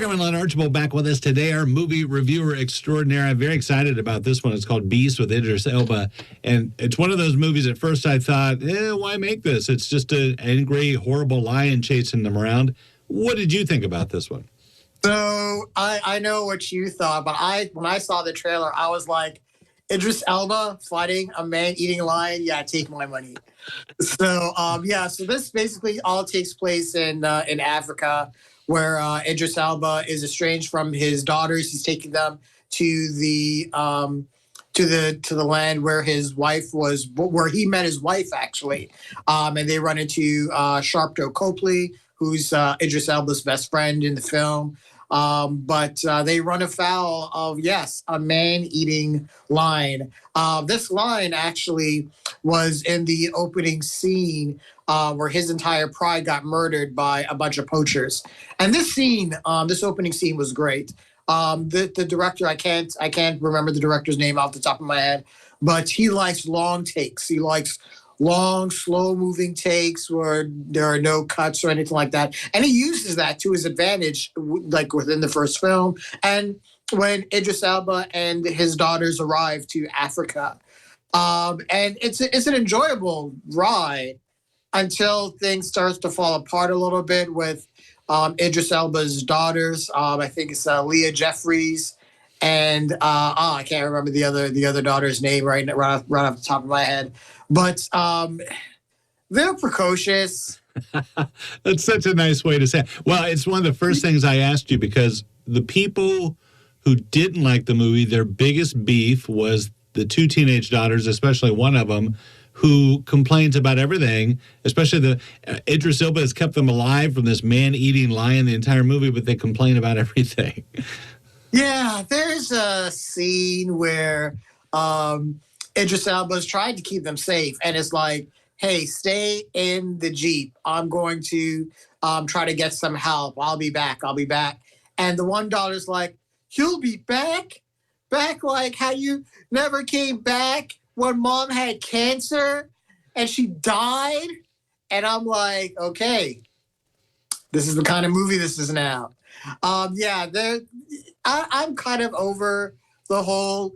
back. I'm Len Archibald back with us today, our movie reviewer extraordinaire. I'm very excited about this one. It's called Beast with Idris Elba. And it's one of those movies at first I thought, why make this? It's just an angry, horrible lion chasing them around. What did you think about this one? So I know what you thought, but when I saw the trailer, I was like, Idris Elba fighting a man-eating lion? Yeah, take my money. So, so this basically all takes place in Africa, where Idris Elba is estranged from his daughters. He's taking them to the land where his wife was, where he met his wife actually, and they run into Sharpto Copley, who's Idris Elba's best friend in the film. But they run afoul of, a man-eating lion. This lion actually was in the opening scene where his entire pride got murdered by a bunch of poachers. And this scene, this opening scene was great. The director, I can't remember the director's name off the top of my head, but he likes long takes. He likes long, slow-moving takes where there are no cuts or anything like that. And he uses that to his advantage, like within the first film. And when Idris Elba and his daughters arrive to Africa. And it's an enjoyable ride until things start to fall apart a little bit with Idris Elba's daughters. I think it's Leah Jeffries. And I can't remember the other daughter's name right off the top of my head. But they're precocious. That's such a nice way to say it. Well, it's one of the first things I asked you because the people who didn't like the movie, their biggest beef was the two teenage daughters, especially one of them, who complains about everything, especially Idris Elba has kept them alive from this man-eating lion the entire movie, but they complain about everything. Yeah, there's a scene where Idris Elba's tried to keep them safe, and it's like, hey, stay in the Jeep. I'm going to try to get some help. I'll be back. And the one daughter's like, you'll be back? Back like how you never came back when mom had cancer and she died? And I'm like, okay, this is the kind of movie this is now. I'm kind of over the whole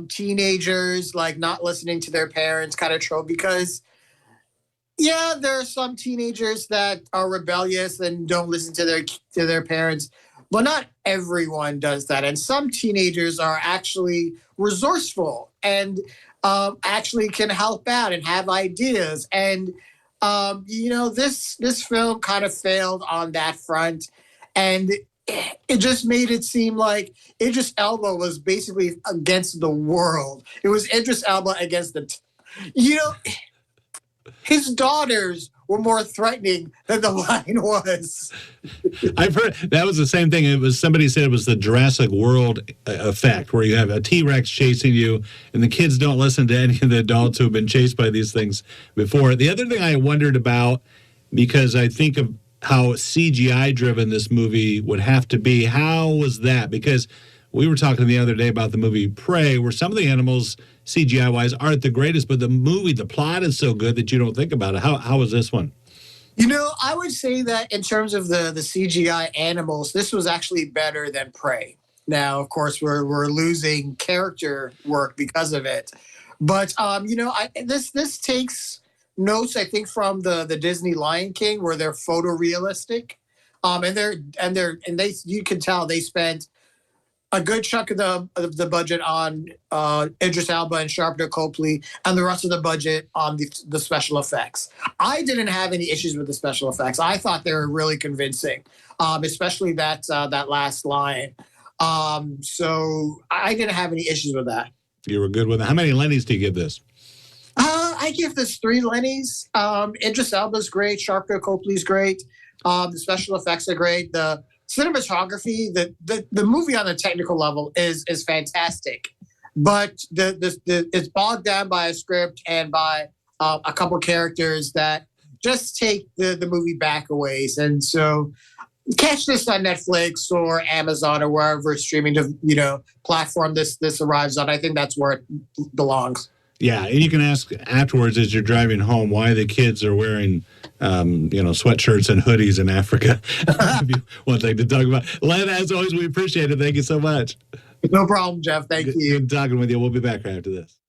teenagers like not listening to their parents kind of trope because there are some teenagers that are rebellious and don't listen to their parents, but not everyone does that. And some teenagers are actually resourceful and actually can help out and have ideas. And this film kind of failed on that front, and it just made it seem like Idris Elba was basically against the world. It was Idris Elba against his daughters were more threatening than the lion was. I've heard that was the same thing. It was somebody said it was the Jurassic World effect, where you have a T-Rex chasing you, and the kids don't listen to any of the adults who have been chased by these things before. The other thing I wondered about, because I think of how CGI-driven this movie would have to be, how was that? Because we were talking the other day about the movie Prey, where some of the animals, CGI-wise, aren't the greatest, but the plot is so good that you don't think about it. How was this one? I would say that in terms of the CGI animals, this was actually better than Prey. Now, of course, we're losing character work because of it. But, this takes notes, I think, from the Disney Lion King, where they're photorealistic. And you can tell they spent a good chunk of the budget on Idris Elba and Sharpto Copley, and the rest of the budget on the special effects. I didn't have any issues with the special effects. I thought they were really convincing, especially that last line. So I didn't have any issues with that. You were good with it. How many Lennies do you give this? I give this 3 Lennies. Idris Elba's great. Sharpto Copley's great. The special effects are great. The cinematography, the movie on a technical level is fantastic, but it's bogged down by a script and by a couple characters that just take the movie back a ways. And so catch this on Netflix or Amazon or wherever streaming platform this arrives on. I think that's where it belongs. Yeah, and you can ask afterwards as you're driving home why the kids are wearing, sweatshirts and hoodies in Africa. One thing to talk about. Len, as always, we appreciate it. Thank you so much. No problem, Jeff. Thank you. Good talking with you. We'll be back right after this.